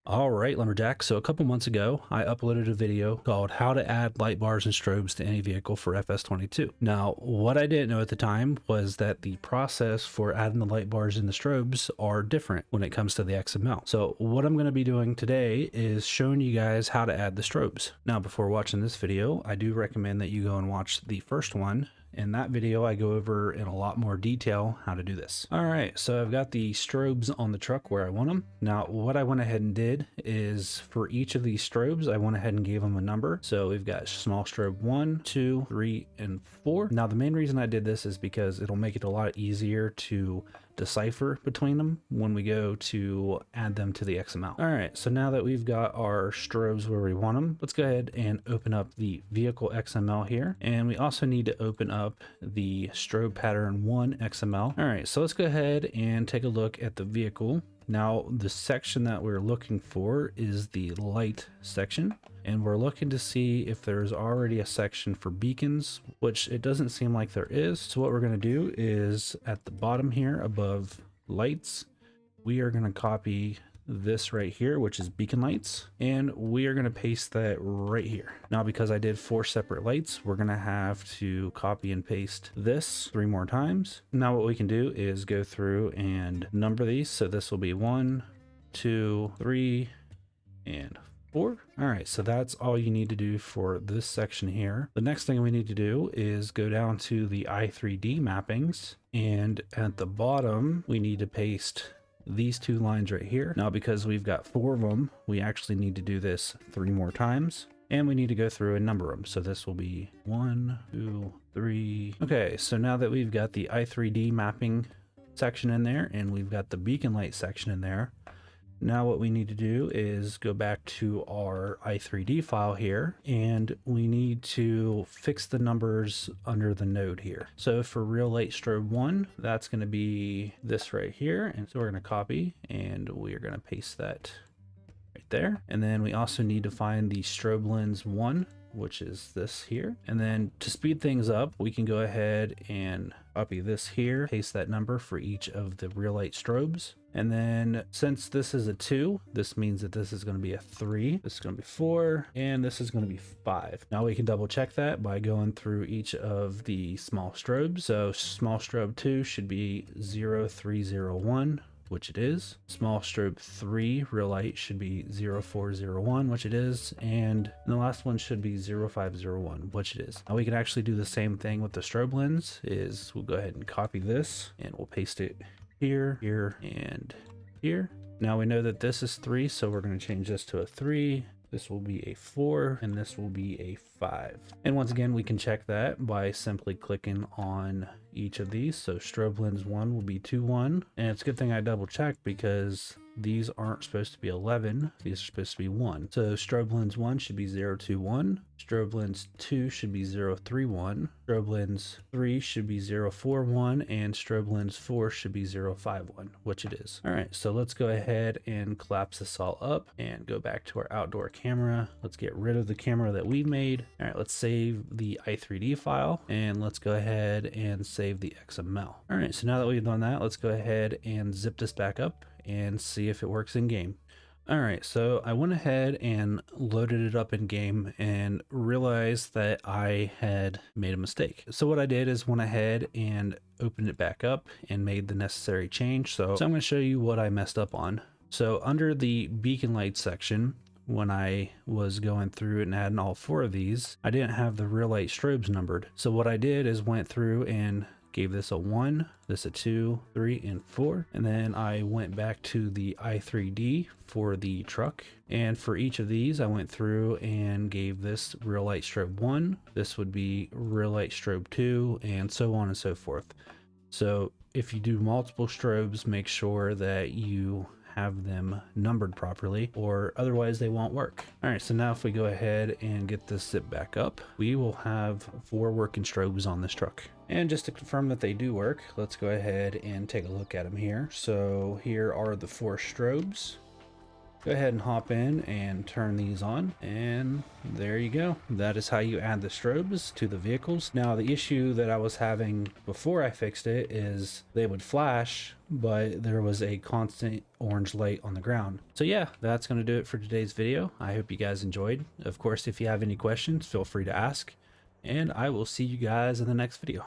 All right, Lumberjack. So a couple months ago, I uploaded a video called How to Add Light Bars and Strobes to Any Vehicle for FS22. Now, what I didn't know at the time was that the process for adding the light bars and the strobes are different when it comes to the XML. So what I'm going to be doing today is showing you guys how to add the strobes. Now, before watching this video, I do recommend that you go and watch the first one. In that video, I go over in a lot more detail how to do this. All right, so I've got the strobes on the truck where I want them. Now, what I went ahead and did is for each of these strobes, I went ahead and gave them a number. So we've got small strobe 1, 2, 3, and 4. Now, the main reason I did this is because it'll make it a lot easier to decipher between them when we go to add them to the XML. All right, so now that we've got our strobes where we want them, let's go ahead and open up the vehicle XML here. And we also need to open up the strobe pattern 1 XML. All right, so let's go ahead and take a look at the vehicle. Now, the section that we're looking for is the light section, and we're looking to see if there's already a section for beacons, which it doesn't seem like there is. So what we're going to do is at the bottom here above lights, we are going to copy this right here, which is beacon lights, and we are going to paste that right here. Now, because I did 4 separate lights, we're going to have to copy and paste this 3 more times. Now what we can do is go through and number these. So this will be 1, 2, 3, and 4. All right, so that's all you need to do for this section here. The next thing we need to do is go down to the i3D mappings, and at the bottom we need to paste these 2 lines right here. Now, because we've got 4 of them, we actually need to do this 3 more times, and we need to go through and number them. So this will be 1, 2, 3. Okay, so now that we've got the i3D mapping section in there and we've got the beacon light section in there, now what we need to do is go back to our i3D file here, and we need to fix the numbers under the node here. So for real light strobe 1, that's going to be this right here. And so we're going to copy and we're going to paste that right there. And then we also need to find the strobe lens 1, which is this here. And then to speed things up, we can go ahead and copy this here, paste that number for each of the real light strobes. And then since this is a 2, this means that this is going to be a 3, this is going to be 4, and this is going to be 5. Now we can double check that by going through each of the small strobes. So small strobe 2 should be 0301, which it is. Small strobe 3 real light should be 0401, which it is. And the last one should be 0501, which it is. Now we can actually do the same thing with the strobe lens. Is we'll go ahead and copy this and we'll paste it here, here, and here. Now we know that this is 3, so we're going to change this to a 3. This will be a 4, and this will be a 5. And once again, we can check that by simply clicking on each of these. So strobe lens 1 will be 2-1. And it's a good thing I double checked because these aren't supposed to be 11. These are supposed to be 1. So strobe lens 1 should be 021. Strobe lens 2 should be 031. Strobe lens 3 should be 041. And strobe lens 4 should be 051, which it is. All right, so let's go ahead and collapse this all up and go back to our outdoor camera. Let's get rid of the camera that we made. All right, let's save the i3D file and let's go ahead and save the XML. All right, so now that we've done that, let's go ahead and zip this back up and see if it works in game. All right, so I went ahead and loaded it up in game and realized that I had made a mistake. So what I did is went ahead and opened it back up and made the necessary change. So I'm going to show you what I messed up on. So under the beacon light section, when I was going through and adding all 4 of these, I didn't have the real light strobes numbered. So what I did is went through and gave this a 1, this a 2, 3, and 4. And then I went back to the i3D for the truck. And for each of these, I went through and gave this real light strobe 1. This would be real light strobe 2, and so on and so forth. So if you do multiple strobes, make sure that you have them numbered properly, or otherwise they won't work. All right, so now if we go ahead and get this zip back up, we will have 4 working strobes on this truck. And just to confirm that they do work, let's go ahead and take a look at them here. So here are the 4 strobes. Go ahead and hop in and turn these on, and there you go. That is how you add the strobes to the vehicles. Now, the issue that I was having before I fixed it is they would flash, but there was a constant orange light on the ground. So yeah, that's going to do it for today's video. I hope you guys enjoyed. Of course, if you have any questions, feel free to ask, and I will see you guys in the next video.